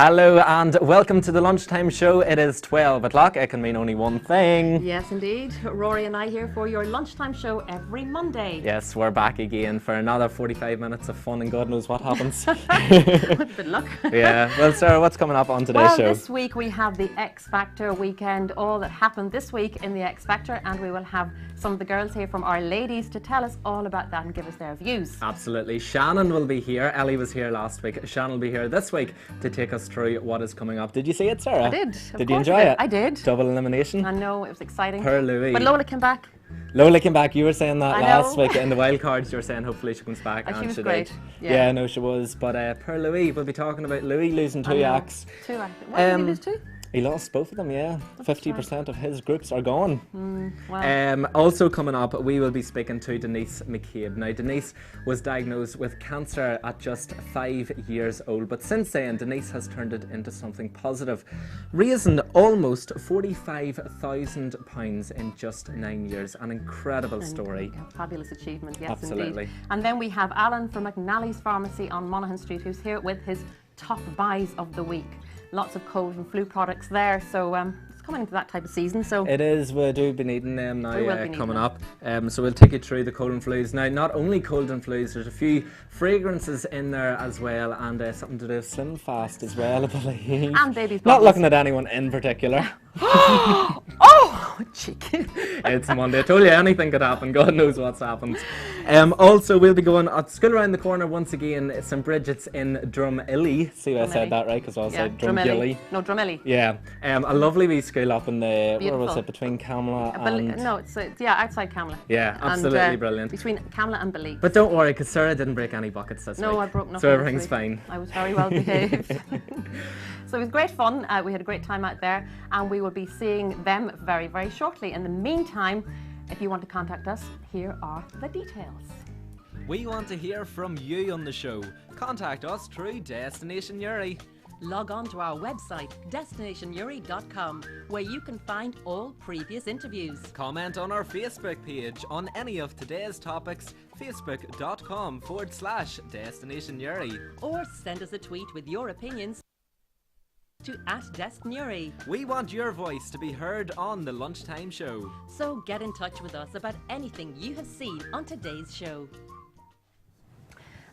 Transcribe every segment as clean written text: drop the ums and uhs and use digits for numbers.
Hello and welcome to the Lunchtime Show. It is 12 o'clock. It can mean only one thing. Yes, indeed. Rory and I here for your Lunchtime Show every Monday. Yes, we're back again for another 45 minutes of fun and God knows what happens. With good luck. Yeah. Well, Sarah, what's coming up on today's show? Well, this week we have the X Factor weekend, all that happened this week in the X Factor, and we will have some of the girls here from Our Ladies to tell us all about that and give us their views. Absolutely. Shannon will be here. Ellie was here last week. Shannon will be here this week to take us through what is coming up. Did you see it, Sarah? I did. Did you enjoy it? I did. Double elimination? I know, it was exciting. Per Louis. But Lola came back. Lola came back. You were saying that I last know. week in the wild cards. You were saying hopefully she comes back. She was did. great. Yeah, no, she was. But per Louis, we'll be talking about Louis losing two acts. Two acts. What did he lose two? He lost both of them, yeah. 50% of his groups are gone. Wow. Also coming up, we will be speaking to Denise Mc Cabe. Now, Denise was diagnosed with cancer at just 5 years old, but since then, Denise has turned it into something positive, raising almost £45,000 in just 9 years. An incredible story. Fabulous achievement, yes, Absolutely. indeed. And then we have Alan from Mc Nallys Pharmacy on Monaghan Street, who's here with his top buys of the week. Lots of cold and flu products there, so it's coming into that type of season. So it is. We do be needing them now coming them up. So we'll take you through the cold and flus. Now, not only cold and flus, there's a few fragrances in there as well, and something to do with Slim Fast as well, I believe. And baby's Not looking at anyone in particular. Oh, cheeky. It's Monday. I told you anything could happen. God knows what's happened. Also, we'll be going at school around the corner once again. St. Brigid's in Drumilly. See if I said that right, because I said Drumilly. No, Drumilly. Yeah. A lovely wee school up in the, Beautiful. where was it, between Camla and... No, it's outside Camla. Yeah, absolutely and, brilliant. Between Camla and Belize. But don't worry, because Sarah didn't break any buckets this week. No, I broke nothing. So everything's fine. I was very well behaved. So it was great fun. We had a great time out there, and we will be seeing them very, very shortly. In the meantime, if you want to contact us, here are the details. We want to hear from you on the show. Contact us through Destination Uri. Log on to our website, destinationuri.com, where you can find all previous interviews. Comment on our Facebook page on any of today's topics, facebook.com/Destination Uri. Or send us a tweet with your opinions to @DestinUri. We want your voice to be heard on the Lunchtime Show. So get in touch with us about anything you have seen on today's show.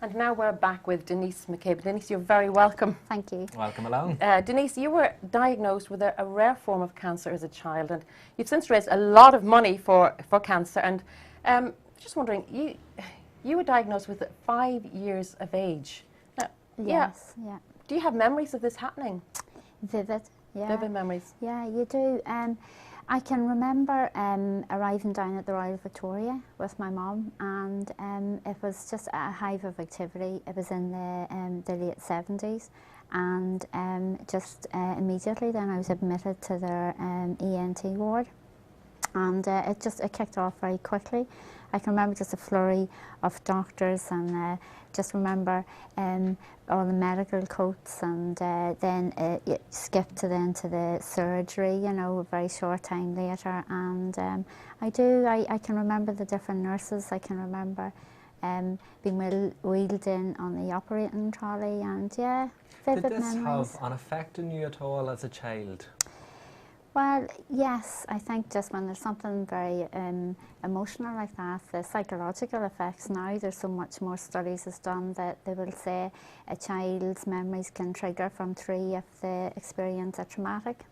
And now we're back with Denise Mc Cabe. Denise, you're very welcome. Thank you. Welcome along. Denise, you were diagnosed with a rare form of cancer as a child, and you've since raised a lot of money for cancer. And just wondering, you were diagnosed with 5 years of age. Now, Yes, yeah. do you have memories of this happening? Vivid, yeah. Vivid memories. Yeah, you do. I can remember arriving down at the Royal Victoria with my mum, and it was just a hive of activity. It was in the late 70s, and just immediately then I was admitted to their ENT ward, and it kicked off very quickly. I can remember just a flurry of doctors, and just remember all the medical coats, and then it skipped to the surgery, you know, a very short time later. And I can remember the different nurses. I can remember being wheeled in on the operating trolley, and yeah, vivid memories. Did this have an effect on you at all as a child? Well, yes, I think just when there's something very emotional like that, the psychological effects now, there's so much more studies is done that they will say a child's memories can trigger from 3 if they experience a traumatic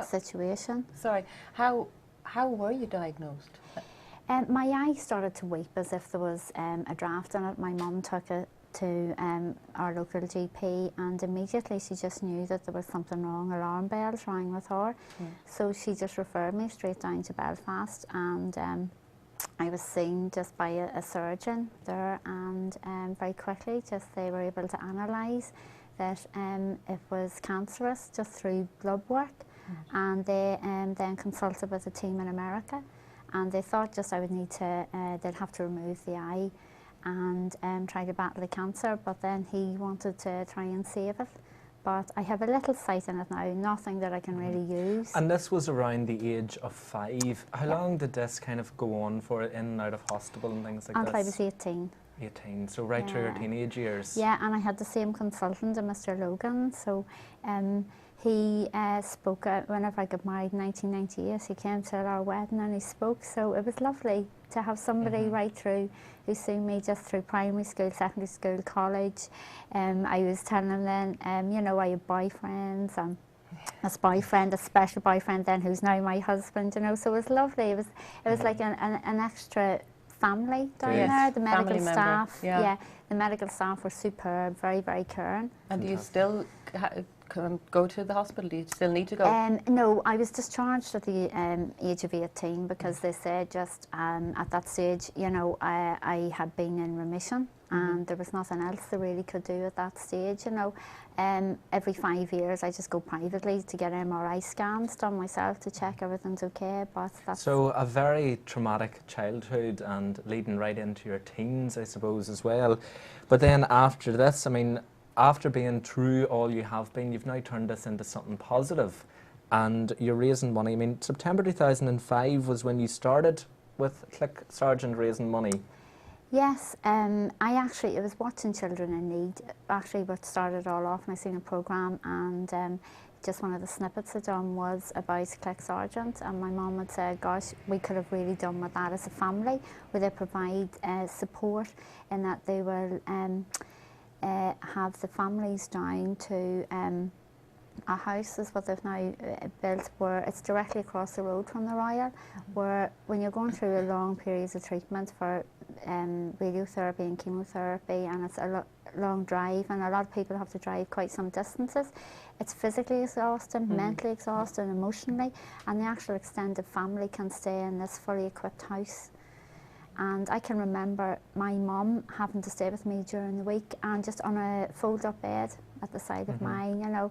situation. Sorry, how were you diagnosed? My eye started to weep as if there was a draft in it. My mum took it to our local GP, and immediately she just knew that there was something wrong. Alarm bells rang with her, so she just referred me straight down to Belfast, and I was seen just by a surgeon there, and very quickly just they were able to analyse that it was cancerous just through blood work, and they then consulted with a team in America, and they thought just I would need to, they'd have to remove the eye and try to battle the cancer, but then he wanted to try and save it. But I have a little sight in it now, nothing that I can really use. And this was around the age of 5. How long did this kind of go on for, in and out of hospital and things like Until this? I was 18. 18, so right through your Yeah. teenage years. Yeah, and I had the same consultant, Mr. Logan, so he spoke whenever I got married in 1998. He came to our wedding and he spoke, so it was lovely to have somebody right through who seen me just through primary school, secondary school, college. I was telling him then, you know, I had boyfriends, and this boyfriend, a special boyfriend then, who's now my husband, you know, so it was lovely. It was like an extra family down Yes. there. The medical Family member, staff, yeah. the medical staff were superb, very, very caring. And do you still go to the hospital? Do you still need to go? No, I was discharged at the age of 18 because they said just at that stage, you know, I had been in remission and there was nothing else they really could do at that stage, you know. Every 5 years I just go privately to get MRI scans done myself to check everything's okay, but that's... So a very traumatic childhood and leading right into your teens, I suppose, as well. But then after this, I mean, after being through all you have been, you've now turned this into something positive and you're raising money. I mean, September 2005 was when you started with Click Sergeant raising money. Yes, it was Watching Children in Need, actually what started all off, and I seen a programme and just one of the snippets I done was about Click Sergeant, and my mum had said, gosh, we could have really done with that as a family, where they provide support in that they will have the families down to a house is what they've now built, where it's directly across the road from the Royal, where when you're going through a long periods of treatment for radiotherapy and chemotherapy, and it's a long drive, and a lot of people have to drive quite some distances, it's physically exhausting, mentally exhausting, emotionally, and the actual extended family can stay in this fully equipped house. And I can remember my mum having to stay with me during the week and just on a fold-up bed at the side of mine, you know.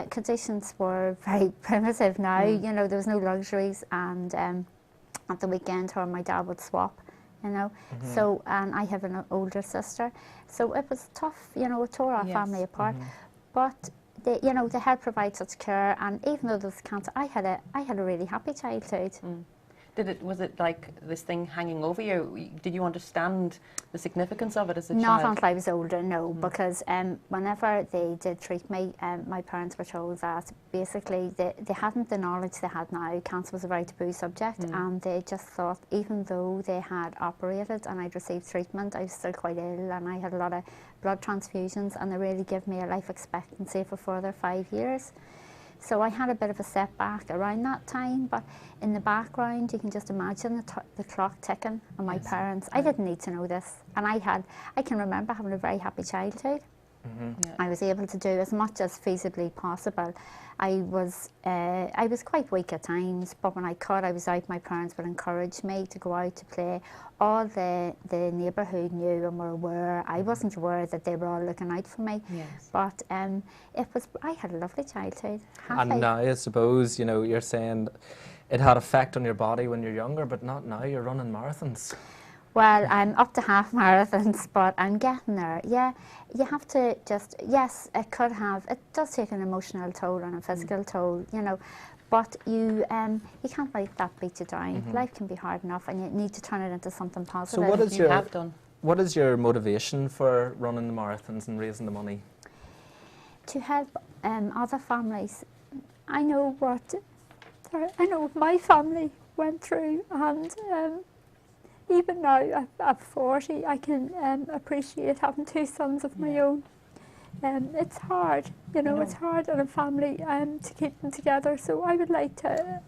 Conditions were very primitive now, you know, there was no luxuries, and at the weekend her and my dad would swap, you know. So, and I have an older sister, so it was tough, you know, it tore our family apart. But they, you know, they helped provide such care, and even though there was cancer, I had a really happy childhood. Was it like this thing hanging over you? Did you understand the significance of it as a Not child? until I was older, no, because whenever they did treat me, my parents were told that basically they hadn't the knowledge they had now. Cancer was a very taboo subject, and they just thought, even though they had operated and I'd received treatment, I was still quite ill and I had a lot of blood transfusions, and they really gave me a life expectancy for further 5 years. So I had a bit of a setback around that time, but in the background you can just imagine the clock ticking, and my parents, I didn't need to know this, and I can remember having a very happy childhood. I was able to do as much as feasibly possible. I was quite weak at times, but when I could, I was out. My parents would encourage me to go out to play. All the neighbourhood knew and were aware. I wasn't aware that they were all looking out for me. But I had a lovely childhood. And now I suppose, you know, you're saying it had effect on your body when you're younger, but not now, you're running marathons. Well, I'm up to half marathons, but I'm getting there. Yeah, you have to just, yes, it does take an emotional toll and a physical toll, you know, but you can't let that beat you down. Life can be hard enough, and you need to turn it into something positive. So what is your motivation for running the marathons and raising the money? To help other families. I know what my family went through, and even now, at 40, I can appreciate having 2 sons of my own. It's hard, you know, it's hard in a family to keep them together. So I would like to,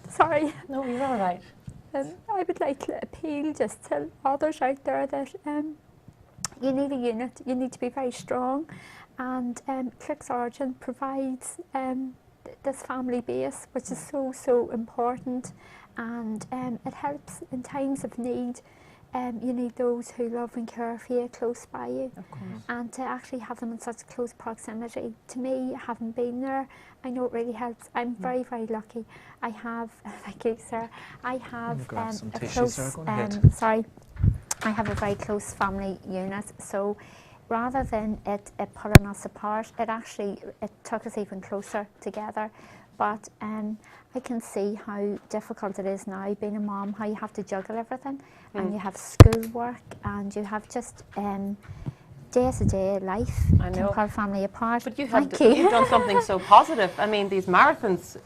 sorry. No, you're all right. I would like to appeal just to others out there that you need a unit, you need to be very strong, and Click Sergeant provides this family base, which is so important. And it helps in times of need. You need those who love and care for you close by you. Of course. And to actually have them in such close proximity, to me, having been there, I know it really helps. I'm very, very lucky. I have, thank you, sir, I have I have a very close family unit. So rather than it pulling us apart, it took us even closer together. but I can see how difficult it is now being a mom, how you have to juggle everything, and you have schoolwork, and you have just day-to-day life. I know. Can pull family apart. But you've Thank you. done something so positive. I mean, these marathons.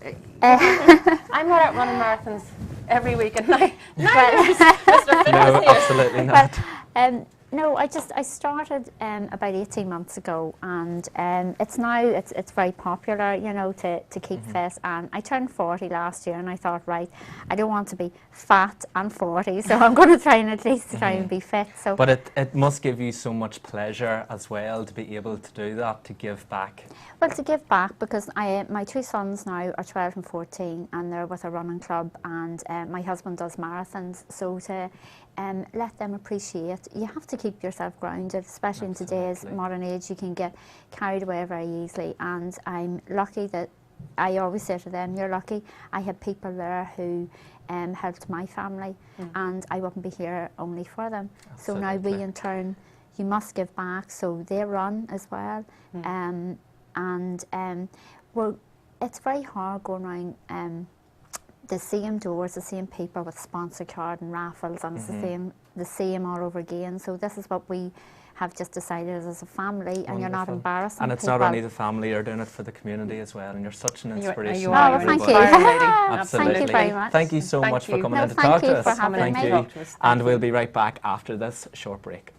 I'm not out running marathons every week, and Mr. Fitness No, here. absolutely not. No, I started about 18 months ago, and it's very popular, you know, to keep fit. And I turned 40 last year, and I thought, right, I don't want to be fat and 40, so I'm going to try and at least try and be fit. So, But it must give you so much pleasure as well to be able to do that, to give back. well, to give back, because my two sons now are 12 and 14, and they're with a running club, and my husband does marathons, so to let them appreciate. You have to keep yourself grounded, especially in today's modern age. You can get carried away very easily, and I'm lucky that I always say to them, you're lucky. I had people there who helped my family, and I wouldn't be here only for them. So now we in turn, you must give back, so they run as well. Well, it's very hard going around the same doors, the same people with sponsor card and raffles, and it's the same all over again. So this is what we have just decided as a family, and you're not embarrassing And it's people. not only the family, you're doing it for the community as well, and you're such an inspiration. you Oh, are. well, thank you. Absolutely. Thank you very much. Thank you so Thank much you. for coming No, in to thank talk you to us. for having Thank me. you. Talk to us. And we'll be right back after this short break.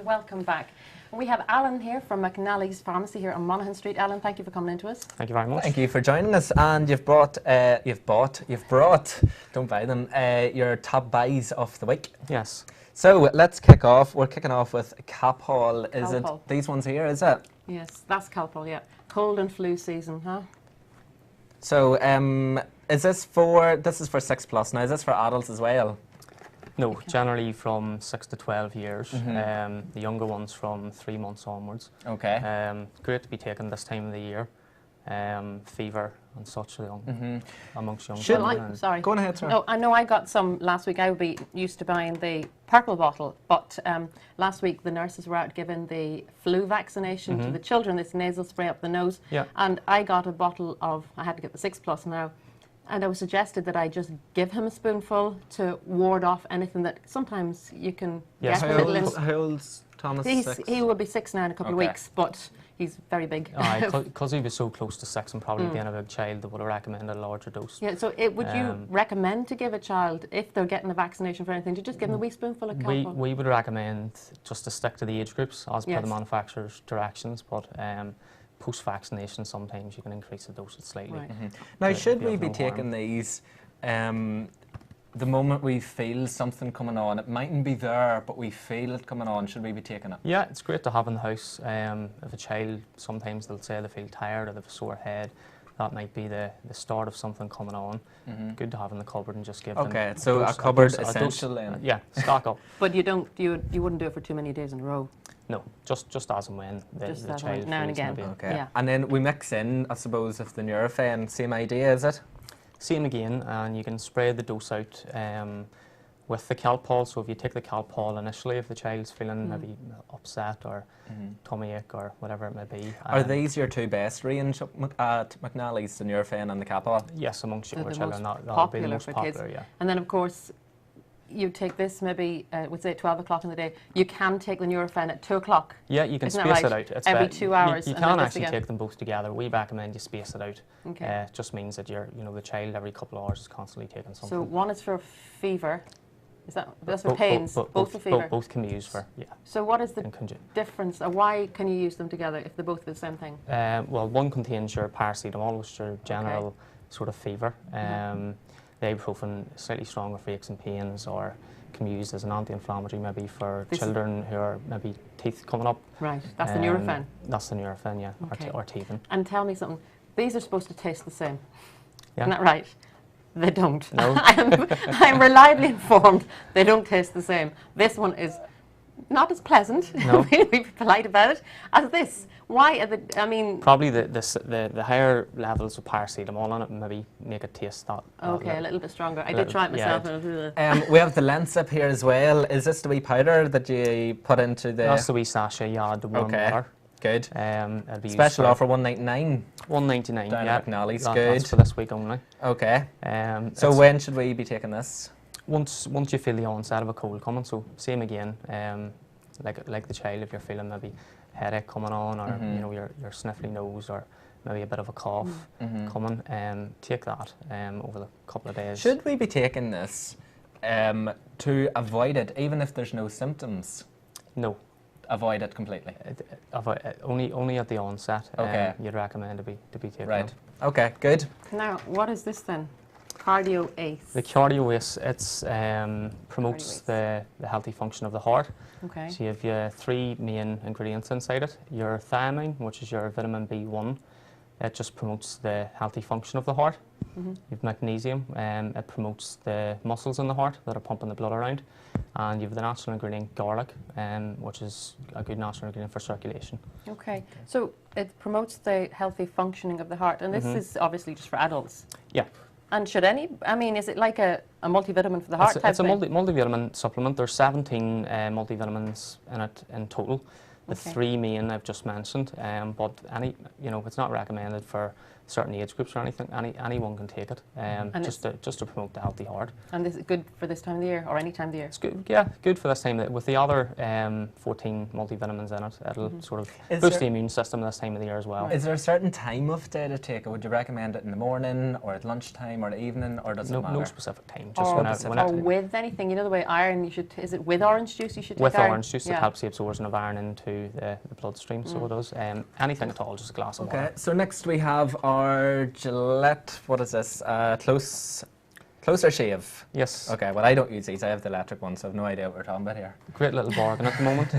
Welcome back. We have Alan here from Mc Nallys Pharmacy here on Monaghan Street. Alan, thank you for coming in to us. Thank you very much. Thank you for joining us. And you've brought, don't buy them, your top buys of the week. Yes. So let's kick off. We're kicking off with Calpol. Is Calpol. it these ones here, is it? Yes, that's Calpol, yeah. Cold and flu season, huh? So is this is for 6+ now, is this for adults as well? No, generally from 6 to 12 years. The younger ones from 3 months onwards. Okay. Great to be taken this time of the year. Fever and such amongst young children. Sorry. Go on ahead, sir. No, I know I got some last week. I would be used to buying the purple bottle, but last week the nurses were out giving the flu vaccination to the children, this nasal spray up the nose. Yeah. And I got a bottle of, I had to get the 6+ now, and I was suggested that I just give him a spoonful to ward off anything that sometimes you can Yes, get a little in. How old's Thomas? He will be 6 now in a couple of Okay. weeks, but he's very big. Because he was so close to 6 and probably being a big child, they would have recommended a larger dose. Yeah, so would you recommend to give a child, if they're getting a vaccination for anything, to just give them a wee spoonful of Calpol? We would recommend just to stick to the age groups as per Yes. the manufacturer's directions, but post-vaccination sometimes you can increase the dosage slightly. Right. Now, to should be we of be no taking these the moment we feel something coming on? It mightn't be there, but we feel it coming on. Should we be taking it? Yeah, it's great to have in the house. If a child, sometimes they'll say they feel tired or they have a sore head, that might be the start of something coming on. Good to have in the cupboard and just give them. Okay, so a cupboard essential then. Yeah, stock up. But you wouldn't do it for too many days in a row. No, just as and when the Just as and child when, now and feels again. maybe. Okay. Yeah. And then we mix in, I suppose, of the Nurofen. Same idea, is it? Same again, and you can spread the dose out with the Calpol. So if you take the Calpol initially, if the child's feeling maybe upset or tummy ache or whatever it may be. Are these your two best range at Mc Nallys, the Nurofen and the Calpol? Yes, amongst They're younger the children, most that would be the popular most for popular, kids. yeah. And then, of course, you take this maybe, we'd say 12 o'clock in the day. You can take the Nurofen at 2 o'clock. Yeah, you can Isn't space that it right? out. It's Every bet- 2 hours You and then can this actually again. take them both together. We recommend you space it out. Okay. It just means that the child every couple of hours is constantly taking something. So one is for fever. That's for pains, both for fever? Both can be used for, yeah. So what is the in conjunction. difference, or why can you use them together if they're both the same thing? Well, one contains your paracetamol, which is your general sort of fever. The ibuprofen is slightly stronger for aches and pains, or can be used as an anti-inflammatory maybe for children who are maybe teeth coming up. Right, that's the Nurofen. That's the Nurofen, yeah, Okay. or teething. And tell me something, these are supposed to taste the same, Yeah. isn't that right? They don't. No. I'm reliably informed they don't taste the same. This one is not as pleasant, No. we'll be polite about it, as this. Why are Probably the higher levels of paracetamol in it maybe make it taste that. okay, a little bit stronger. I did try it myself. We have the Lensip here as well. Is this the wee powder that you put into the... That's the wee sachet you add to warm water. Good. It'll be Special used offer $1.99. $1.99. Down Yeah, at Mc Nallys, that's good. for this week only. Okay. So It's when should we be taking this? once you feel the onset of a cold coming, so same again. Like the child, if you're feeling maybe headache coming on, or your sniffly nose, or maybe a bit of a cough coming, take that over the couple of days. Should we be taking this to avoid it, even if there's no symptoms? No. Avoid it completely. Only at the onset. Okay. You'd recommend to be taken. Right. Okay, good. Now, what is this then? Cardio Ace. The Cardio Ace, it's promotes the healthy function of the heart. Okay. So you have your 3 main ingredients inside it. Your thiamine, which is your vitamin B1, it just promotes the healthy function of the heart. You have magnesium, it promotes the muscles in the heart that are pumping the blood around. And you have the natural ingredient garlic, which is a good natural ingredient for circulation. Okay. So it promotes the healthy functioning of the heart, and this is obviously just for adults. Yeah. And should is it like a multivitamin for the heart type It's a thing? multivitamin supplement. There's 17 multivitamins in it in total. The 3 main I've just mentioned, but it's not recommended for certain age groups or anything. Anyone can take it, just to promote the healthy heart. And this is good for this time of the year, or any time of the year? It's good, yeah, good for this time. With the other 14 multivitamins in it, it'll sort of boost the immune system this time of the year as well. Is there a certain time of day to take it? Would you recommend it in the morning, or at lunchtime, or the evening, or does it matter? No specific time. Just Or with anything, the way iron, is it with orange juice you should take with iron? orange juice, it helps the absorption of iron into the bloodstream, so it does. Anything at all, just a glass of water. Okay, so next we have our Gillette, what is this? Closer shave. Yes. Okay, well I don't use these, I have the electric one, so I have no idea what we're talking about here. Great little bargain at the moment.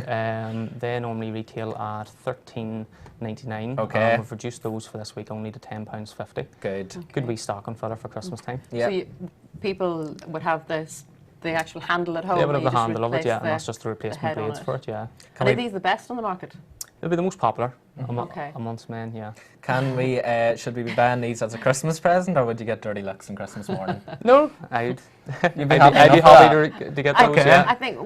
They normally retail at $13.99. Okay. We've reduced those for this week only to £10.50. Good. Good wee stocking filler for Christmas time. Yeah. So people would have the actual handle at home. They would have and the you just handle of it, replace yeah, and that's just the replacement head on blades it. for it, yeah. And are these the best on the market? They'll be the most popular Okay. amongst men, yeah. Can we, should we be buying these as a Christmas present, or would you get dirty looks on Christmas morning? No, I'd be be happy happy enough to get those, Okay. yeah. I think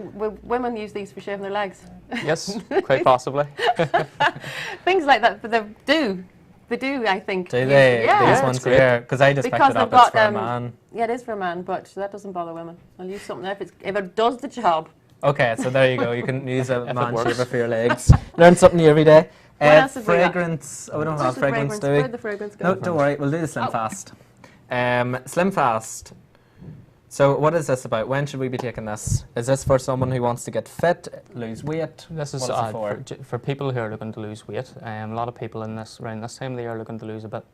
women use these for shaving their legs. Yes, quite possibly. Things like that, but they do, I think. Do they? Yeah. These ones great. here? Because I just picked Because it up, they've it's for got, a man. Yeah, it is for a man, but that doesn't bother women. I'll use something if it does the job. Okay, so there you go. You can use a If it man works. shaver for your legs. Learn something new every day. What else have we got? Fragrance. Oh, we don't Where's have the fragrance, do we? Where'd the fragrance go? No, don't worry. We'll do the Slim Oh. Fast. Slim Fast. So what is this about? When should we be taking this? Is this for someone who wants to get fit, lose weight? This is What is it for people who are looking to lose weight. A lot of people around this time of the year are looking to lose a bit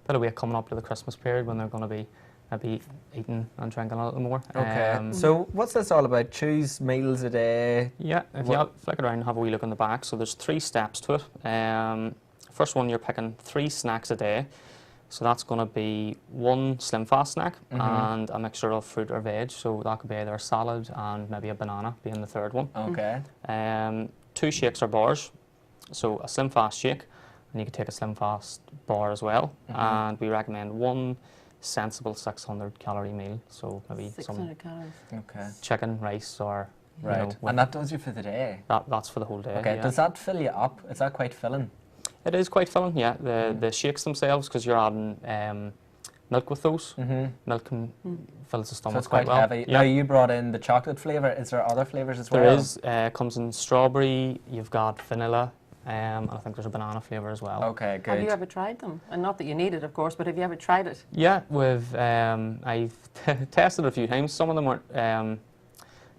of weight coming up to the Christmas period when they're going to be maybe eating and drinking a little more. Okay. So what's this all about? Choose meals a day. Yeah, if you flick it around and have a wee look on the back, so there's 3 steps to it. First one, you're picking 3 snacks a day. So that's going to be 1 slim fast snack and a mixture of fruit or veg. So that could be either a salad and maybe a banana being the third one. Okay. 2 shakes or bars. So a slim fast shake, and you could take a slim fast bar as well. And we recommend 1 sensible 600 calorie meal. So maybe 600 calories. Okay. chicken, rice, or you know, Right. And that does you for the day. that's for the whole day. Okay. yeah. Does that fill you up? Is that quite filling? It is quite filling, yeah. The shakes themselves, because you're adding milk with those. Milk can fills the So stomach it's quite well. heavy. Yeah. Now you brought in the chocolate flavour. Is there other flavours as well? There is. Comes in strawberry. You've got vanilla. And I think there's a banana flavour as well. Okay, good. Have you ever tried them? And not that you need it, of course, but have you ever tried it? Yeah, I've tested it a few times. Some of them weren't.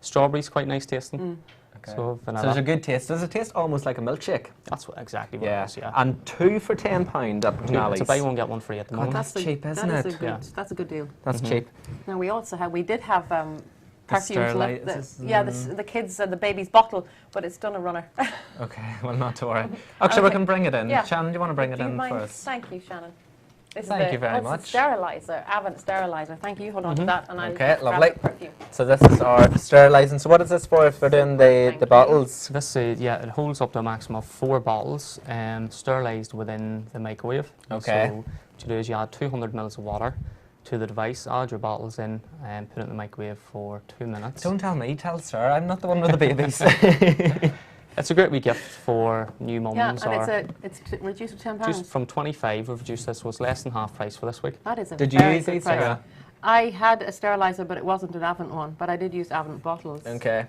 Strawberry's quite nice tasting. Okay. So So vanilla. there's a good taste. Does it taste almost like a milkshake? That's exactly what it is, yeah. And 2 for £10 at Mc Nallys. It's a buy one, get one free at the moment. that's cheap, isn't that it? is a good, Yeah. That's a good deal. That's cheap. Now we did have perfumes left. Sterilises. The kids and the baby's bottle, but it's done a runner. Okay, well, not to worry. Actually, we Okay. can bring it in. Yeah. Shannon, do you want to bring it Do you in mind? for us? Thank you, Shannon. This Thank is you very it's much. a sterilizer, Avent sterilizer. Thank you. Hold on to that, and I'll Okay, grab lovely. the perfume. So this is our sterilising. So what is this for if we're doing the Thank you. bottles? This it holds up to a maximum of 4 bottles, sterilised within the microwave. Okay. So what you do is you add 200 mils of water to the device, add your bottles in, and put it in the microwave for 2 minutes. Don't tell me, tell Sir. I'm not the one with the babies. It's a great wee gift for new mums. Yeah, or and it's reduced to £10. just from 25, we've reduced this, was less than half price for this week. That is a Did you very use good these, price. Sarah? I had a sterilizer, but it wasn't an Avent one. But I did use Avent bottles. Okay.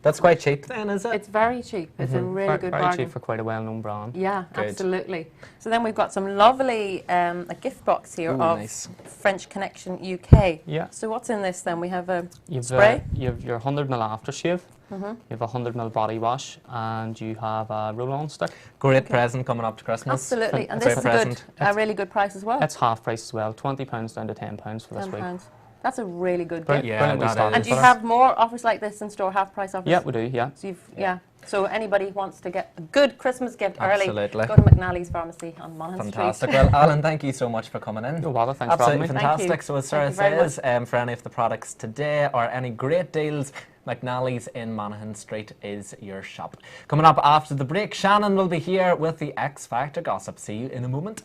That's quite cheap then, is it? It's very cheap. It's a really Very, good very bargain. cheap for quite a well-known brand. Yeah, Good. absolutely. So then we've got some lovely a gift box here Ooh, of nice. French Connection UK. Yeah. So what's in this then? We have a You've, spray. you've your 100 ml aftershave, you have a 100 ml body wash, and you have a roll-on stick. Great present coming up to Christmas. Absolutely, and Great this is present. a really good price as well. It's half price as well, £20 down to £10 for this week. £10. That's a really good Brilliant, gift. Yeah, brilliantly that started And do you for us. have more offers like this in store, half price offers? Yeah, we do, yeah. So yeah. So anybody wants to get a good Christmas gift Absolutely. early, go to Mc Nallys Pharmacy on Monaghan Fantastic. Street. Well, Alan, thank you so much for coming in. No bother, thanks for having Absolutely me. Thank you. fantastic. So as Sarah Thank you very says, for any of the products today or any great deals, Mc Nallys in Monaghan Street is your shop. Coming up after the break, Shannon will be here with the X Factor gossip. See you in a moment.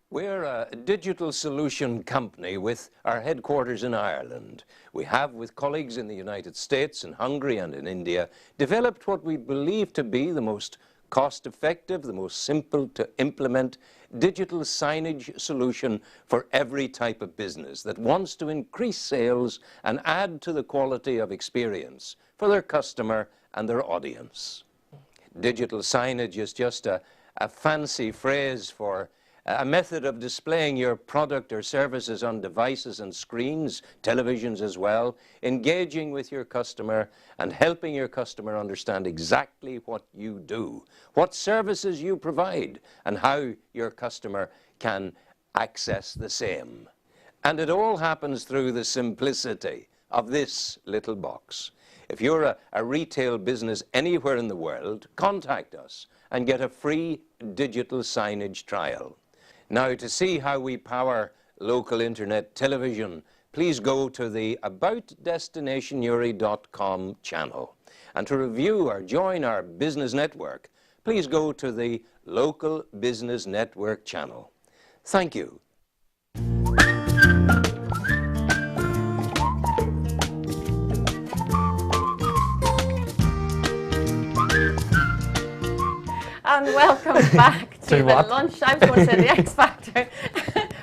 We're a digital solution company with our headquarters in Ireland. We have, with colleagues in the United States, in Hungary and in India, developed what we believe to be the most cost-effective, the most simple to implement digital signage solution for every type of business that wants to increase sales and add to the quality of experience for their customer and their audience. Digital signage is just a fancy phrase for a method of displaying your product or services on devices and screens, televisions as well, engaging with your customer and helping your customer understand exactly what you do, what services you provide, and how your customer can access the same. And it all happens through the simplicity of this little box. If you're a retail business anywhere in the world, contact us and get a free digital signage trial. Now, to see how we power local internet television, please go to the aboutdestinationuri.com channel. And to review or join our business network, please go to the Local Business Network channel. Thank you. And welcome back to To the what? lunch. I was going to say the X Factor.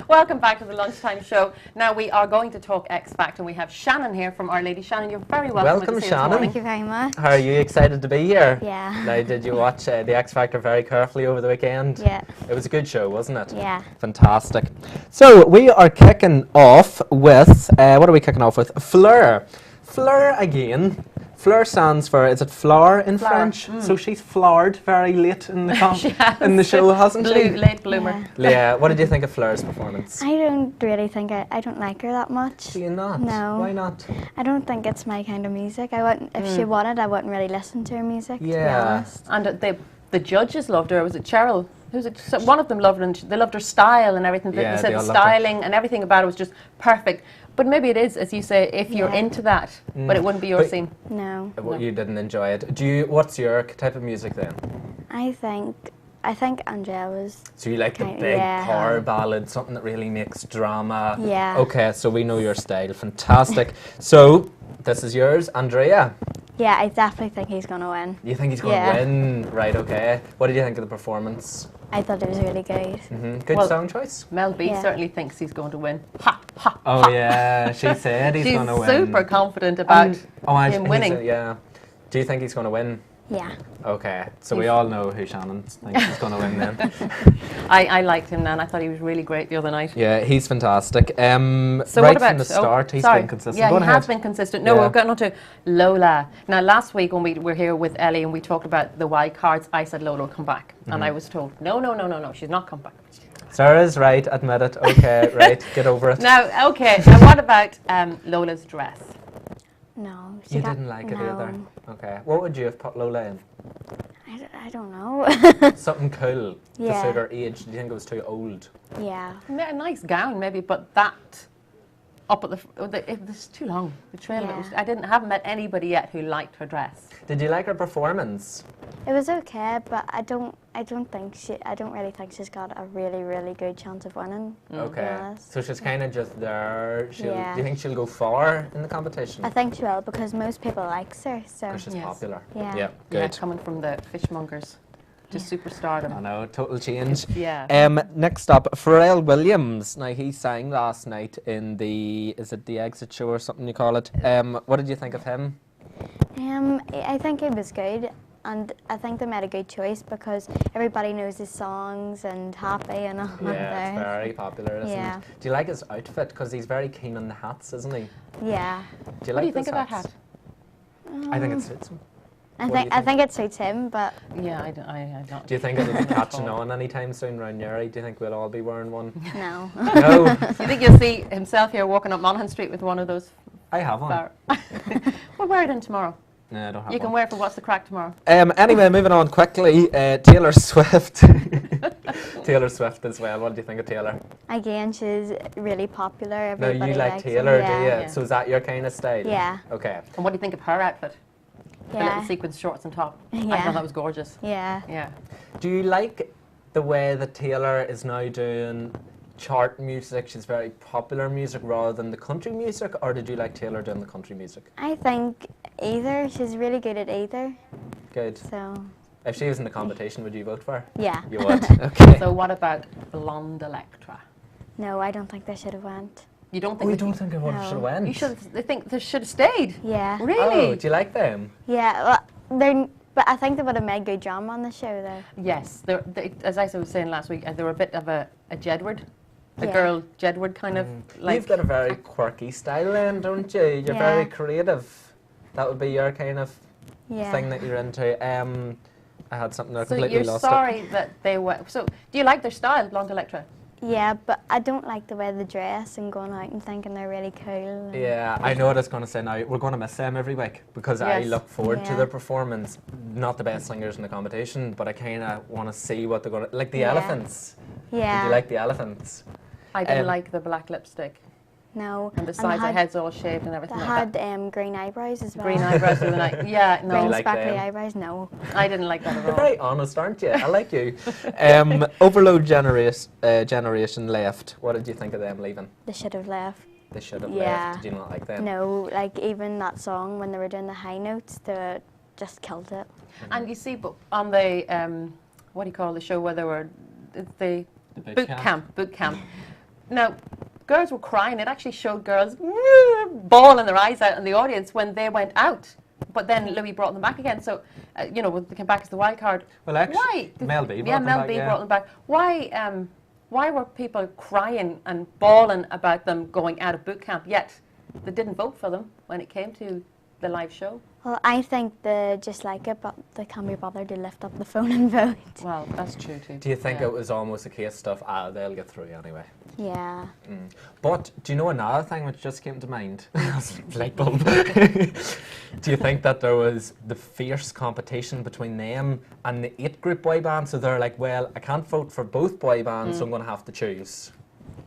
Welcome back to the Lunchtime Show. Now we are going to talk X Factor. We have Shannon here from Our Lady. Shannon, you're very welcome. Welcome, Good to see you this Shannon. morning. Thank you very much. How are you excited to be here? Yeah. Now, did you watch the X Factor very carefully over the weekend? Yeah. It was a good show, wasn't it? Yeah. Fantastic. So we are kicking off with, what are we kicking off with? Fleur. Fleur again. Fleur stands for, is it flower in Flower. French? So she's flowered very late in the, She has. in the show, hasn't she? Late bloomer. Yeah. What did you think of Fleur's performance? I don't really think I don't like her that much. Do you not? No. Why not? I don't think it's my kind of music. I wouldn't, if she wanted, I wouldn't really listen to her music, to be Yeah. honest. And the judges loved her. Was it Cheryl? Who's it? So one of them loved her, and they loved her style and everything. Yeah, They said they the all loved her. styling and everything about it was just perfect. But maybe it is, as you say, if you're Yeah. into that, but it wouldn't be your But- scene. No. Well, you didn't enjoy it. What's your type of music then? I think Andrea was. So you like the Kind- big yeah. power ballad, something that really makes drama. Yeah. Okay, so we know your style. Fantastic. So this is yours, Andrea. Yeah, I definitely think he's gonna win. You think he's going to Yeah. win? Right, okay. What did you think of the performance? I thought it was really good. Good Well- song choice? Mel B Yeah. certainly thinks he's going to win. Ha, ha. Oh, yeah. She said he's She's going to win. super confident about him winning. Yeah. Do you think he's going to win? Yeah. Okay, so we all know who Shannon thinks is going to win then. I liked him, Nan. I thought he was really great the other night. Yeah, he's fantastic. So right what about from the start, he's sorry. been consistent. Yeah, Go he ahead. has been consistent. No, Yeah. we're getting on to Lola. Now, last week when we were here with Ellie and we talked about the wild cards, I said Lola will come back, and I was told no, she's not come back. Sarah's right, admit it. Okay, right, get over it. Now, okay. Now, what about Lola's dress? No. You didn't like it no. either. Okay, what would you have put Lola in? I don't know. Something cool to Yeah. suit her age. Do you think it was too old? Yeah. A nice gown, maybe, but that up at it was too long. The trail of it was, Yeah. I haven't met anybody yet who liked her dress. Did you like her performance? It was okay, but I don't really think she's got a really good chance of winning. to be Okay, honest. so she's kind of just there. Yeah. Do you think she'll go far in the competition? I think she will because most people likes her. So Because she's Yes. popular. Yeah. Yeah, Yeah, good. coming from the fishmongers to I superstardom. know, total change. Yeah. Next up, Pharrell Williams. Now, he sang last night in is it the Exit Show or something you call it? What did you think of him? I think it was good, and I think they made a good choice because everybody knows his songs and Happy and all Yeah, that. it's very popular, isn't Yeah. it? Do you like his outfit? Because he's very keen on the hats, isn't he? Yeah. Do you What like do you think those of that hats? hat? I think it suits him. I What do you think think? it suits him, but Yeah, I don't. Do you think it'll be catching on anytime soon round Newry? Do you think we'll all be wearing one? no. No, You think you'll see himself here walking up Monaghan Street with one of those? I have one. Bar- We'll wear it in tomorrow. No, I don't have You can one. wear it for What's the Crack tomorrow. Anyway, moving on quickly, Taylor Swift. Taylor Swift as well. What do you think of Taylor? Again, she's really popular. No, Everybody you like likes Taylor, her. do you? Yeah. So is that your kind of style? Yeah. Okay. And what do you think of her outfit? The little Yeah. sequins shorts and top. I Yeah. thought that was gorgeous. Yeah. Yeah. Do you like the way that Taylor is now doing chart music? She's very popular music rather than the country music, or did you like Taylor doing the country music? I think either. She's really good at either. Good. So, If she was in the competition, would you vote for her? yeah. You would. Okay. So what about Blonde Electra? No, I don't think they should have went. You don't Oh, think you that don't think everyone No. should have went? you should? They think they should have stayed. Yeah. Really? Oh, do you like them? Yeah. Well, but I think they would have made good drama on the show, though. Yes. As I was saying last week, they were a bit of a Jedward, a Yeah. girl Jedward kind of like. You've got a very quirky style then, don't you? You're Yeah. very creative. That would be your kind of Yeah. thing that you're into. I had something I So completely you're lost sorry that they were. So do you like their style, Blonde Electra? Yeah, but I don't like the way they dress and going out and thinking they're really cool. it. and- Yeah, I know what I was going to say now. We're going to miss them every week because I Yes. look forward to Yeah. their performance. Not the best singers in the competition, but I kind of want to see what they're going to... Like the Yeah. elephants. Yeah. Did you like the elephants? I didn't Um, like the black lipstick No. and the they sides of had- heads all shaved and everything They like that. had green eyebrows as well. Green eyebrows the other night. Yeah, no, Green like sparkly them? eyebrows. No. I didn't like that at You're all. very honest, aren't you? I like you. Overload Generation left. What did you think of them leaving? They should have left. They should have Yeah. left. Did you not like them? No, like even that song when they were doing the high notes, they just killed it. And you see, but on the what do you call the show where they were the boot boot camp. Now, girls were crying. It actually showed girls bawling their eyes out in the audience when they went out. But then Louis brought them back again. So, you know, when they came back as the wild card. Well, actually, Why? Mel B brought Yeah, them Mel back, B yeah. brought them back. Why were people crying and bawling about them going out of boot camp? Yet they didn't vote for them when it came to the live show? Well, I think they just like it, but they can't be bothered to lift up the phone and vote. Well, that's true too. Do you think Yeah. it was almost a case of, they'll get through anyway? Yeah. But do you know another thing which just came to mind? Light bulb. Do you think that there was the fierce competition between them and the 8-group boy band? So they're like, well, I can't vote for both boy bands, so I'm going to have to choose.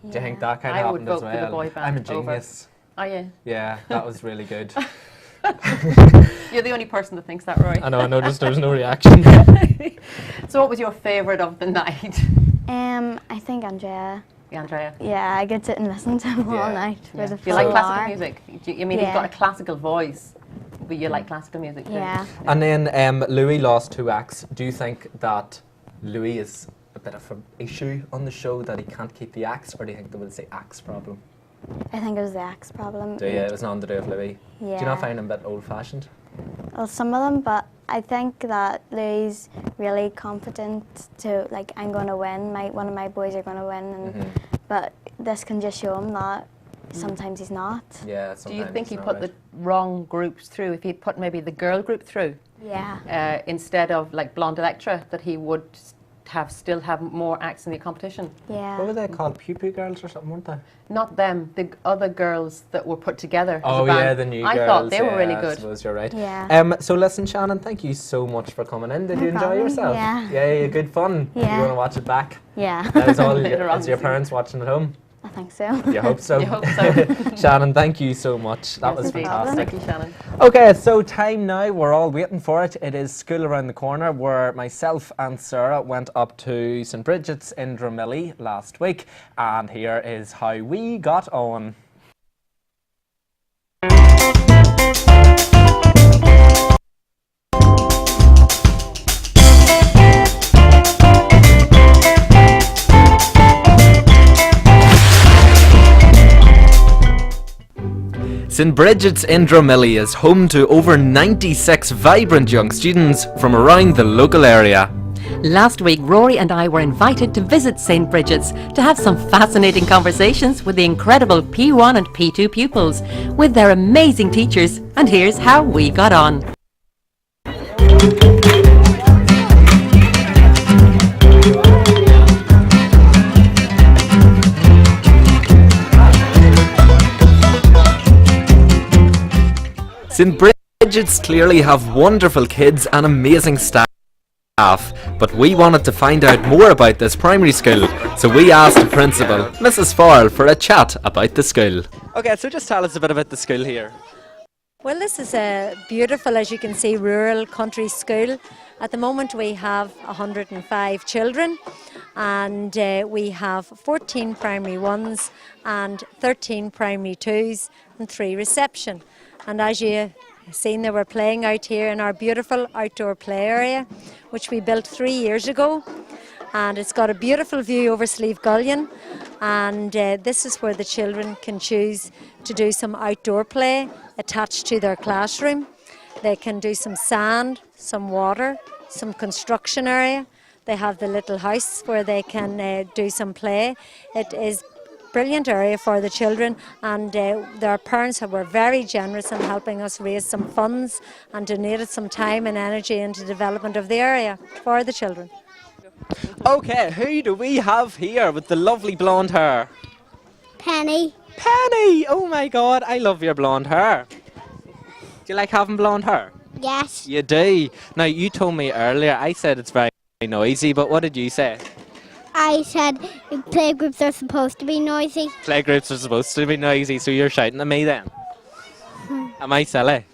Do you think that kind of I would happened as vote well? for the boy band I'm a over. genius. Are you? Yeah, that was really good. You're the only person that thinks that, Roy. I know, I noticed there was no reaction. So what was your favourite of the night? I think Andrea. Yeah, Andrea. Yeah, I could sit and listen to him all Yeah. night Yeah. for the Do you like full classical hour. music? I mean, you've got a Yeah. classical voice, but you like classical music too. Yeah. And then Louis lost 2 acts. Do you think that Louis is a bit of an issue on the show, that he can't keep the acts, or do you think there was the axe problem? I think it was the axe problem. Do you? It was nothing to do with Louis. Yeah. Do you not find him a bit old-fashioned? Well, some of them, but I think that Louis really confident to, like, I'm going to win, one of my boys are going to win, and, but this can just show him that sometimes he's not. Yeah, Do you think it's he not put right. the wrong groups through? If he'd put maybe the girl group through Yeah. instead of like Blonde Electra, that he would still have more acts in the competition? Yeah. What were they called? Pew-pew girls or something, weren't they? Not them, the other girls that were put together. as a Oh band. yeah, the new girls. I thought they were really I good. suppose you're right. Yeah. So listen, Shannon, thank you so much for coming in. Did No you enjoy problem, yourself? yeah. Yeah, good fun. Yeah. You want to watch it back? Yeah. That is all. Later on Is your this evening. parents watching at home? I think so. You hope so. You hope so. Shannon, thank you so much. That Yes, was indeed. fantastic. Thank you, Shannon. Okay, so time now, we're all waiting for it. It is school around the corner, where myself and Sarah went up to St Brigid's in Drumilly last week, and here is how we got on. St Brigid's in Drumilly is home to over 96 vibrant young students from around the local area. Last week, Rory and I were invited to visit St Brigid's to have some fascinating conversations with the incredible P1 and P2 pupils, with their amazing teachers, and here's how we got on. St Brigid's clearly have wonderful kids and amazing staff, but we wanted to find out more about this primary school, so we asked the principal, Mrs. Farrell, for a chat about the school. Okay, so just tell us a bit about the school here. Well, this is a beautiful, as you can see, rural country school. At the moment we have 105 children, and we have 14 primary ones and 13 primary twos and 3 reception. And as you seen, they were playing out here in our beautiful outdoor play area, which we built 3 years ago. And it's got a beautiful view over Slieve Gullion, and this is where the children can choose to do some outdoor play attached to their classroom. They can do some sand, some water, some construction area. They have the little house where they can do some play. It is brilliant area for the children, and their parents were very generous in helping us raise some funds and donated some time and energy into the development of the area for the children. Okay, who do we have here with the lovely blonde hair? Penny. Penny! Oh my god, I love your blonde hair. Do you like having blonde hair? Yes. You do. Now, you told me earlier, I said it's very noisy, but what did you say? I said playgroups are supposed to be noisy. Playgroups are supposed to be noisy, so you're shouting at me then? Am I silly?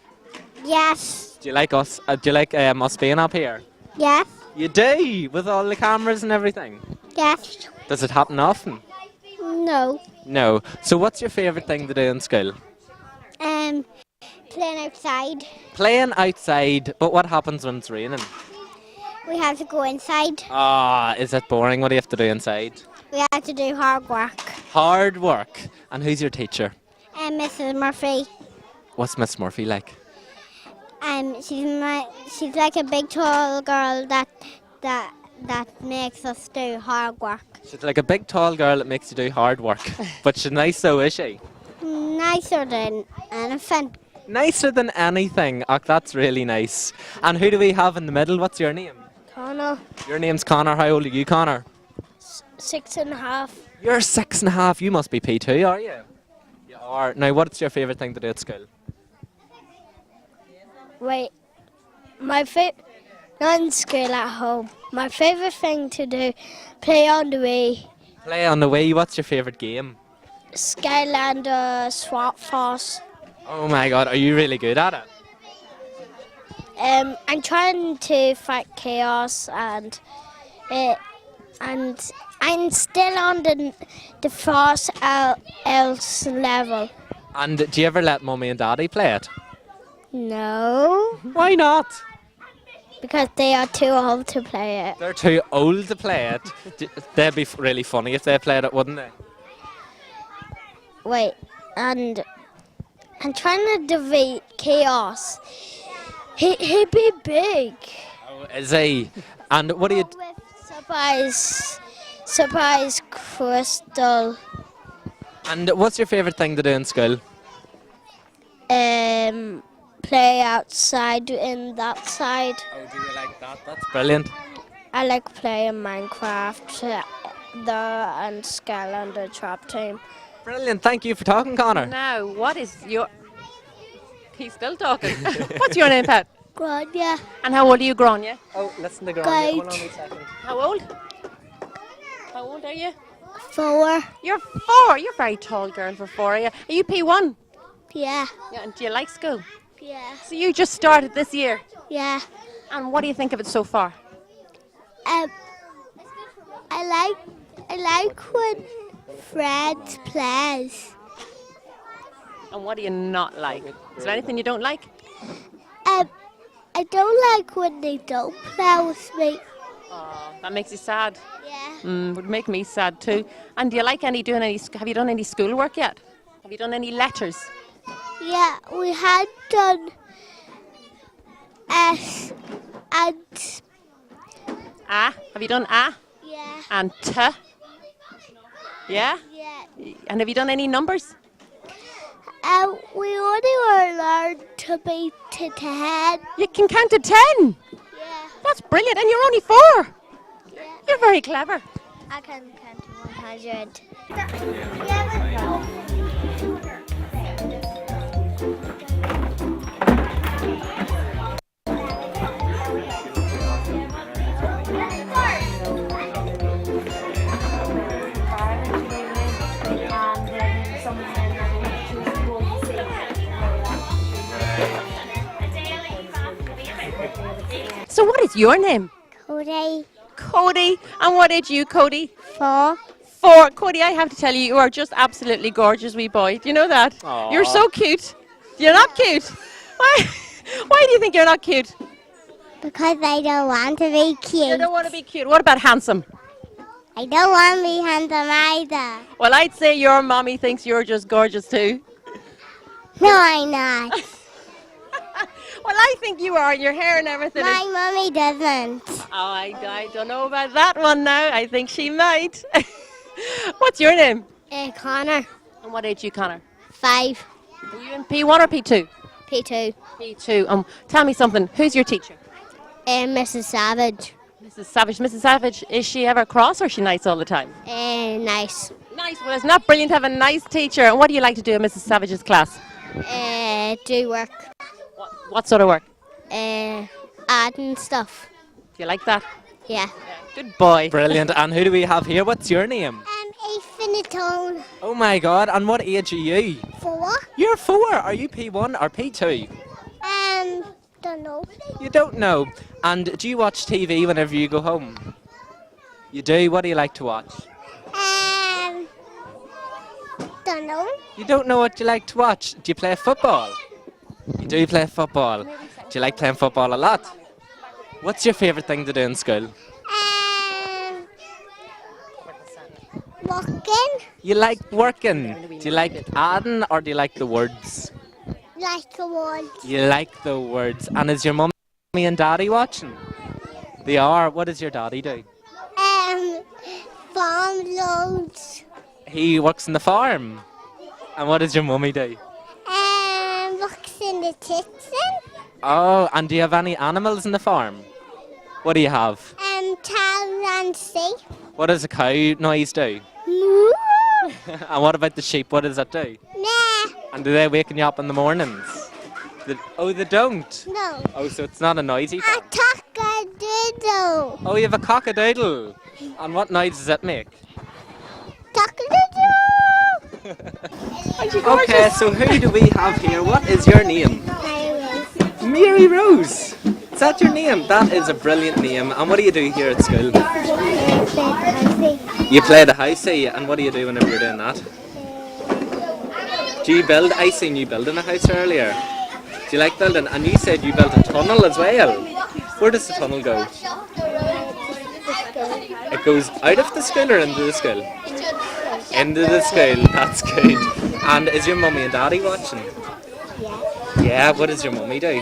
Yes. Do you like us? Do you like us being up here? Yes. You do, with all the cameras and everything. Yes. Does it happen often? No. No. So what's your favourite thing to do in school? Playing outside. Playing outside, but what happens when it's raining? We have to go inside. Ah, is it boring? What do you have to do inside? We have to do hard work. Hard work. And who's your teacher? And Mrs. Murphy. What's Miss Murphy like? She's like a big tall girl that makes us do hard work. She's like a big tall girl that makes you do hard work. But she's nice though, is she? Nicer than an elephant. Nicer than anything. Oh, that's really nice. And who do we have in the middle? What's your name? Connor, Your name's Connor. How old are you, Connor? 6.5. You're 6.5. You must be P2, are you? You are. Now, what's your favourite thing to do at school? Wait, my favorite, not in school, at home. My favourite thing to do, play on the Wii. Play on the Wii. What's your favourite game? Skylander, Swap Force. Oh my god, are you really good at it? I'm trying to fight chaos and I'm still on the first else level. And do you ever let Mummy and Daddy play it? No, Why not? because they are too old to play it. They're too old to play it. They'd be really funny if they played it, wouldn't they? Wait, and I'm trying to defeat chaos. He'd be big. Oh, is he? And what do you... With surprise crystal. And what's your favourite thing to do in school? Play outside in that side. Oh, do you like that? That's brilliant. I like playing Minecraft and Skylander Trap Team. Brilliant. Thank you for talking, Connor. Now, what is your... He's still talking. What's your name, Pat? Grania. And how old are you, Grania? Oh, listen to Grania. Hold on Great. a second. How old? How old are you? 4. You're 4. You're a very tall girl for 4, are you? Are you P1? Yeah. Yeah, and do you like school? Yeah. So you just started this year. Yeah. And what do you think of it so far? I like when Fred plays. And what do you not like? Is there anything you don't like? I don't like when they don't play with me. Oh, that makes you sad. Yeah. Would make me sad too. And do you like have you done any schoolwork yet? Have you done any letters? Yeah, we had done S and A? Have you done A? yeah. And T? Yeah? Yeah. And have you done any numbers? We only were learned to be to 10. You can count to 10. Yeah. That's brilliant. And you're only 4. Yeah. You're very clever. I can count to 100. So what is your name? Cody. Cody. And what age are you, Cody? 4. 4. Cody, I have to tell you, you are just absolutely gorgeous, wee boy. Do you know that? Aww. You're so cute. You're not cute. Why do you think you're not cute? Because I don't want to be cute. You don't want to be cute. What about handsome? I don't want to be handsome either. Well, I'd say your mommy thinks you're just gorgeous too. No, I'm not. Well, I think you are. Your hair and everything. My mommy doesn't. Oh, I don't know about that one now. I think she might. What's your name? Connor. And what age are you, Connor? 5. Are you in P1 or P2? P2. P2. Tell me something. Who's your teacher? Mrs. Savage. Mrs. Savage. Mrs. Savage, is she ever cross or is she nice all the time? Nice. Nice. Well, it's not brilliant to have a nice teacher. And what do you like to do in Mrs. Savage's class? Do work. What sort of work? Adding stuff. Do you like that? Yeah. Good boy. Brilliant. And who do we have here? What's your name? Infinitone. Oh my god. And what age are you? 4. You're 4. Are you P1 or P2? Don't know. You don't know. And do you watch TV whenever you go home? You do? What do you like to watch? Don't know. You don't know what you like to watch. Do you play football? You do play football. Do you like playing football a lot? What's your favourite thing to do in school? Walking. You like working. Do you like adding or do you like the words? Like a word. You like the words. And is your mummy and daddy watching? They are. What does your daddy do? Farm loads. He works in the farm. And what does your mummy do? Works in the kitchen. Oh, and do you have any animals in the farm? What do you have? Cows and sheep. What does a cow noise do? Moo. And what about the sheep? What does that do? Nah. And do they waken you up in the mornings? Oh, they don't? No. Oh, so it's not a noisy A farm? cock-a-doodle. Oh, you have a cock-a-doodle. And what noise does it make? Cock-a-doodle. Okay, so who do we have here? What is your name? Iris. Mary Rose. Is that your name? That is a brilliant name. And what do you do here at school? You play the housey. And what do you do whenever you're doing that? Do you build? I seen you building a house earlier. Do you like building? And you said you built a tunnel as well. Where does the tunnel go? It goes out of the school or into the school? Into the school. That's good. And is your mummy and daddy watching? Yeah. Yeah, what does your mummy do?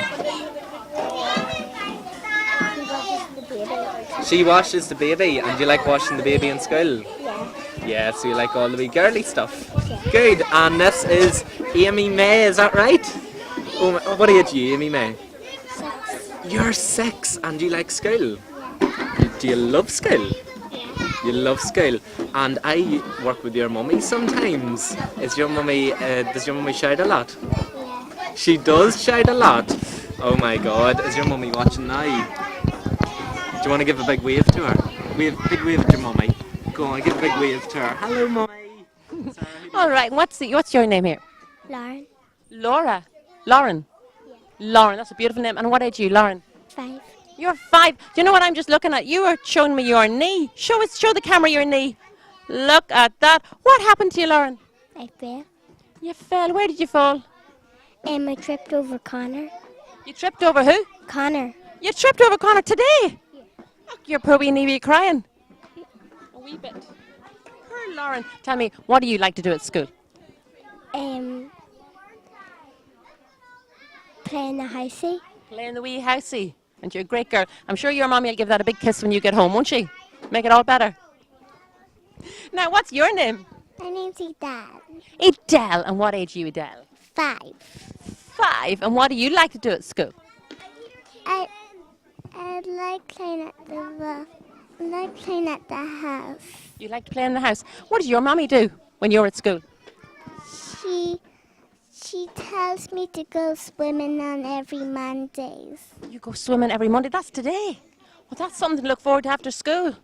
She washes the baby. And you like washing the baby in school? Yeah. Yeah, so you like all the wee girly stuff. Good. And this is Amy May, is that right? Oh, what age are you, Amy May? 6. You're 6 and you like school? Do you love school? Yeah. You love school. And I work with your mummy sometimes. Is your mummy, does your mummy shout a lot? Yeah. She does shout a lot. Oh my God, is your mummy watching now? Do you want to give a big wave to her? Big wave to your mummy. Go on, give a big wave to her. Hello, mummy. All right, what's your name here? Lauren. Laura. Lauren. Yeah. Lauren, that's a beautiful name. And what age are you, Lauren? 5. You're 5. Do you know what I'm just looking at? You were showing me your knee. Show the camera your knee. Look at that. What happened to you, Lauren? I fell. You fell. Where did you fall? I tripped over Connor. You tripped over who? Connor. You tripped over Connor today? Yeah. Oh, you're probably in wee crying. A wee bit. Poor Lauren. Tell me, what do you like to do at school? Playing the housey. Playing the wee housey. And you're a great girl. I'm sure your mommy will give that a big kiss when you get home, won't she? Make it all better. Now, what's your name? My name's Edel. Edel. And what age are you, Edel? 5. 5. And what do you like to do at school? I like playing at the house. You like to play in the house. What does your mommy do when you're at school? She tells me to go swimming on every Mondays. You go swimming every Monday. That's today. Well, that's something to look forward to after school.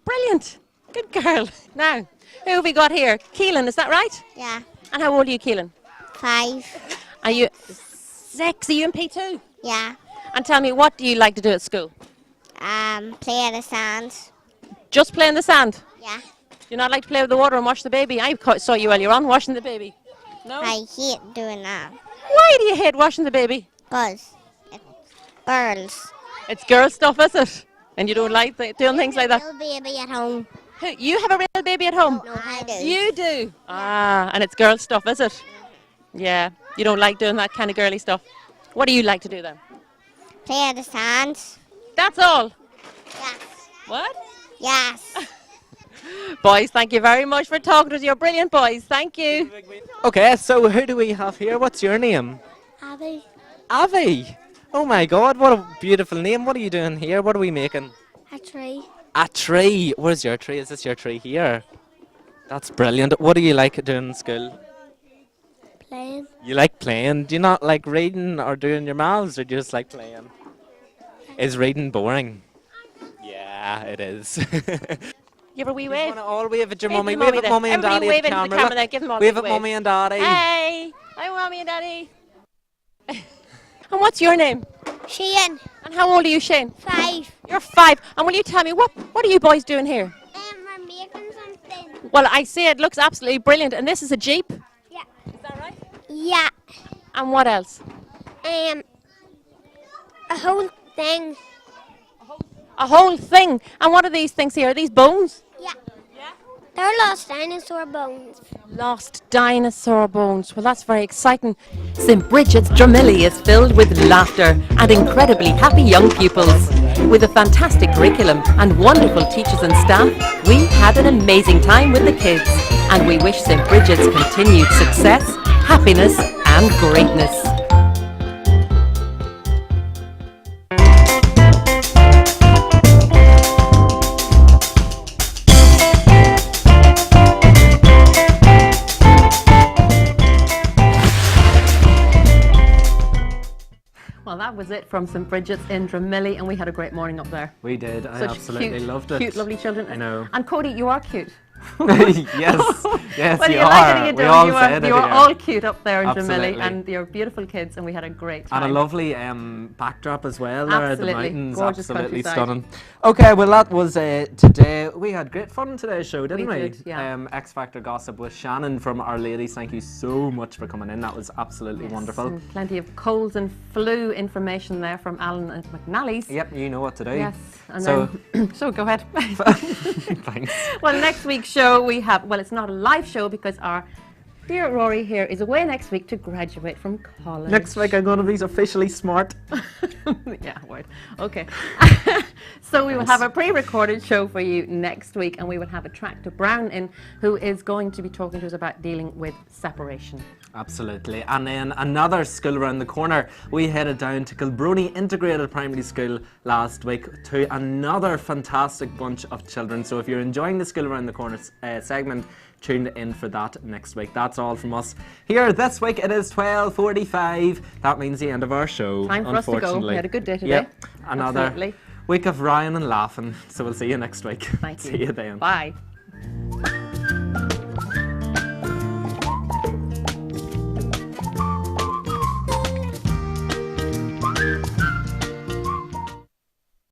Brilliant. Good girl. Now, who have we got here? Keelan, is that right? Yeah. And how old are you, Keelan? 5. Are you 6? Are you in P2? Yeah. And tell me, what do you like to do at school? Play in the sand. Just play in the sand? Yeah. Do you not like to play with the water and wash the baby? I saw you earlier on washing the baby. No? I hate doing that. Why do you hate washing the baby? Because it's girls. It's girl stuff, is it? And you don't like doing things like that? Little baby at home. Who, you have a real baby at home? No, I do. You do? Ah, and it's girl stuff, is it? Yeah. You don't like doing that kind of girly stuff. What do you like to do then? Play in the sand. That's all? Yes. What? Yes. Boys, thank you very much for talking to us. You're brilliant boys. Thank you. Okay, so who do we have here? What's your name? Abby. Avi. Oh my God, what a beautiful name. What are you doing here? What are we making? A tree. A tree. Where's your tree? Is this your tree here? That's brilliant. What do you like doing in school? Playing. You like playing? Do you not like reading or doing your maths, or do you just like playing? Is reading boring? Yeah, it is. Give her a wee You wave. want to all wave at your Wave mummy? to Wave at there. mummy and Everybody daddy wave at the into the camera. camera Look. there. Give them all a Wave big at mummy and daddy. Hey. Hi, mommy and daddy. And what's your name? Shane. And how old are you, Shane? 5. You're 5. And will you tell me, what are you boys doing here? We're making something. Well, I see it looks absolutely brilliant. And this is a Jeep? Yeah. Is that right? Yeah. And what else? A whole thing. A whole thing. And what are these things here? Are these bones? Yeah. They're lost dinosaur bones. Lost dinosaur bones. Well, that's very exciting. St Brigid's Drumilly is filled with laughter and incredibly happy young pupils. With a fantastic curriculum and wonderful teachers and staff, we had an amazing time with the kids, and we wish St Brigid's continued success, happiness and greatness. visit from St Brigid's in Drumilly, and we had a great morning up there. We did. I Such absolutely cute, loved it. Cute, lovely children. I know. And Cody, you are cute. Yes, yes, Whether you you are. like it or you We don't, all you said it are here. all cute up there in Absolutely. Drumilly, and you're beautiful kids, and we had a great time. And a lovely backdrop as well there at the Absolutely. mountains. Gorgeous Absolutely countryside. stunning. Okay, well that was today. We had great fun on today's show, didn't we? We did, yeah. X Factor gossip with Shannon from Our Ladies. Thank you so much for coming in. That was absolutely wonderful. And plenty of colds and flu information there from Alan at Mc Nallys. Yep, you know what to do. Yes, and So- then, so go ahead. Thanks. Well, next week's show we have, well, it's not a live show because our dear Rory here is away next week to graduate from college. Next week I'm going to be officially smart. Yeah, word. Okay. So we will have a pre-recorded show for you next week, and we will have a Tractor Brown in, who is going to be talking to us about dealing with separation. Absolutely. And then another school around the corner. We headed down to Kilbrony Integrated Primary School last week to another fantastic bunch of children. So if you're enjoying the School Around the Corner segment, tune in for that next week. That's all from us here this week. It is 12:45. That means the end of our show. Time for us to go. We had a good day today. Yep. Another Absolutely. week of Ryan and laughing. So we'll see you next week. Thank you. See you then. Bye.